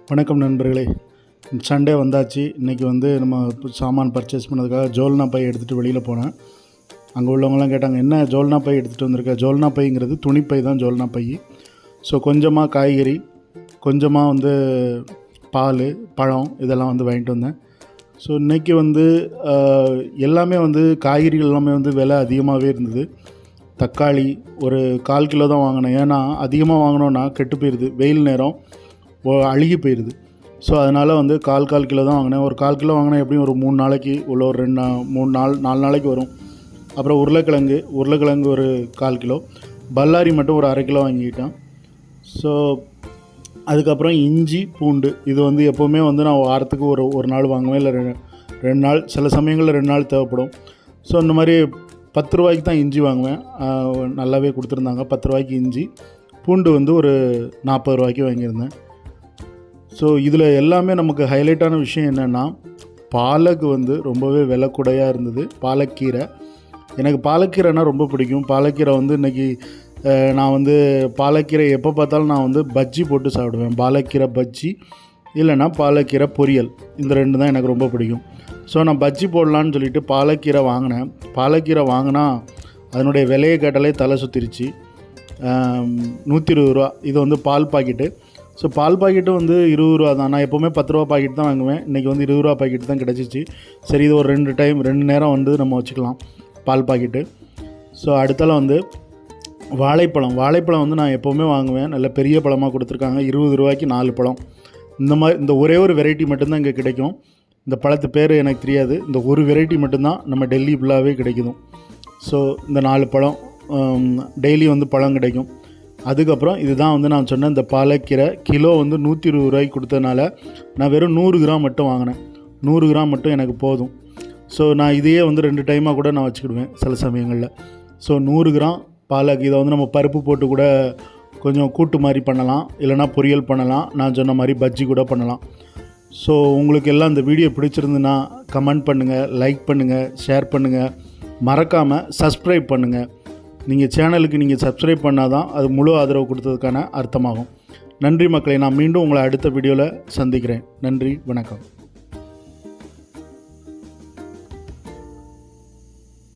வணக்கம் நண்பர்களே. சண்டே வந்தாச்சு. இன்றைக்கி நம்ம சாமான் பர்ச்சேஸ் பண்ணதுக்காக ஜோல்னா பை எடுத்துகிட்டு வெளியில் போனேன். அங்கே உள்ளவங்களாம் கேட்டாங்க, என்ன ஜோல்னா பை எடுத்துகிட்டு வந்திருக்க? ஜோல்னா பைங்கிறது துணிப்பை தான் ஜோல்னா பை. ஸோ கொஞ்சமாக காய்கறி, கொஞ்சமாக பால், பழம் இதெல்லாம் வாங்கிட்டு வந்தேன். ஸோ இன்றைக்கி எல்லாமே காய்கறிகள் எல்லாமே விலை அதிகமாகவே இருந்தது. தக்காளி ஒரு 1/4 கிலோ தான் வாங்கினேன். ஏன்னா அதிகமாக வாங்கினோன்னா கெட்டு போயிடுது, வெயில் நேரம் அழுகி போயிடுது. ஸோ அதனால் 1/4 கிலோ தான் வாங்கினேன். ஒரு 1/4 கிலோ வாங்கினா எப்படியும் ஒரு 3 நாளைக்கு உள்ள ஒரு 4 நாளைக்கு வரும். அப்புறம் உருளைக்கிழங்கு ஒரு 1/4 கிலோ, பல்லாரி மட்டும் ஒரு 1/2 கிலோ வாங்கிக்கிட்டேன். ஸோ அதுக்கப்புறம் இஞ்சி, பூண்டு இது எப்போவுமே நான் வாரத்துக்கு ஒரு நாள் வாங்குவேன், இல்லை 2 நாள், சில சமயங்களில் 2 நாள் தேவைப்படும். ஸோ இந்த மாதிரி 10 ரூபாய்க்கு தான் இஞ்சி வாங்குவேன். நல்லாவே கொடுத்துருந்தாங்க. 10 ரூபாய்க்கு இஞ்சி, பூண்டு ஒரு 40 ரூபாய்க்கு வாங்கியிருந்தேன். ஸோ இதில் எல்லாமே நமக்கு ஹைலைட்டான விஷயம் என்னென்னா, பாலக்கு ரொம்பவே விலை கூடையாக இருந்தது. பாலக்கீரை, எனக்கு பாலக்கீரைனா ரொம்ப பிடிக்கும். பாலக்கீரை இன்றைக்கி நான் பாலக்கீரை எப்போ பார்த்தாலும் நான் பஜ்ஜி போட்டு சாப்பிடுவேன். பாலக்கீரை பஜ்ஜி, இல்லைனா பாலக்கீரை பொரியல், இந்த 2 தான் எனக்கு ரொம்ப பிடிக்கும். ஸோ நான் பஜ்ஜி போடலான்னு சொல்லிட்டு பாலக்கீரை வாங்கினேன். பாலக்கீரை வாங்கினா அதனுடைய விலையை கேட்டாலே தலை சுற்றிருச்சு. 120 ரூபா. இது பால் பாக்கெட்டு. ஸோ பால் பாக்கெட்டு 20 ரூபா தான். நான் எப்போவுமே 10 ரூபா பாக்கெட் தான் வாங்குவேன். இன்றைக்கி 20 ரூபா பாக்கெட் தான் கிடச்சிச்சு. சரி, இது ஒரு 2 நேரம் நம்ம வச்சுக்கலாம் பால் பாக்கெட்டு. ஸோ அடுத்தால வாழைப்பழம் நான் எப்போவுமே வாங்குவேன். நல்ல பெரிய பழமாக கொடுத்துருக்காங்க. 20 ரூபாய்க்கு 4 பழம். இந்த ஒரே ஒரு வெரைட்டி மட்டும்தான் இங்கே கிடைக்கும். இந்த பழத்து பேர் எனக்கு தெரியாது. இந்த ஒரு வெரைட்டி மட்டும்தான் நம்ம டெல்லி ஃபுல்லாகவே கிடைக்குதும். ஸோ இந்த 4 பழம் டெய்லி பழம் கிடைக்கும். அதுக்கப்புறம் இதுதான் நான் சொன்ன இந்த பாலக்கீரை கிலோ 120 ரூபாய்க்கு கொடுத்ததுனால நான் வெறும் 100 கிராம் மட்டும் வாங்கினேன். 100 கிராம் மட்டும் எனக்கு போதும். ஸோ நான் இதையே 2 டைமாக கூட நான் வச்சுக்கிடுவேன் சில சமயங்களில். ஸோ 100 கிராம் பாலக்கு. இதை நம்ம பருப்பு போட்டு கூட கொஞ்சம் கூட்டு மாதிரி பண்ணலாம், இல்லைனா பொரியல் பண்ணலாம், நான் சொன்ன மாதிரி பஜ்ஜி கூட பண்ணலாம். ஸோ உங்களுக்கு எல்லாம் இந்த வீடியோ பிடிச்சிருந்துன்னா கமெண்ட் பண்ணுங்கள், லைக் பண்ணுங்கள், ஷேர் பண்ணுங்கள், மறக்காமல் சப்ஸ்கிரைப் பண்ணுங்கள். நீங்கள் சேனலுக்கு சப்ஸ்கிரைப் பண்ணால் தான் அது முழு ஆதரவு கொடுத்ததுக்கான அர்த்தமாகும். நன்றி மக்களே. நான் மீண்டும் உங்களை அடுத்த வீடியோவில் சந்திக்கிறேன். நன்றி, வணக்கம்.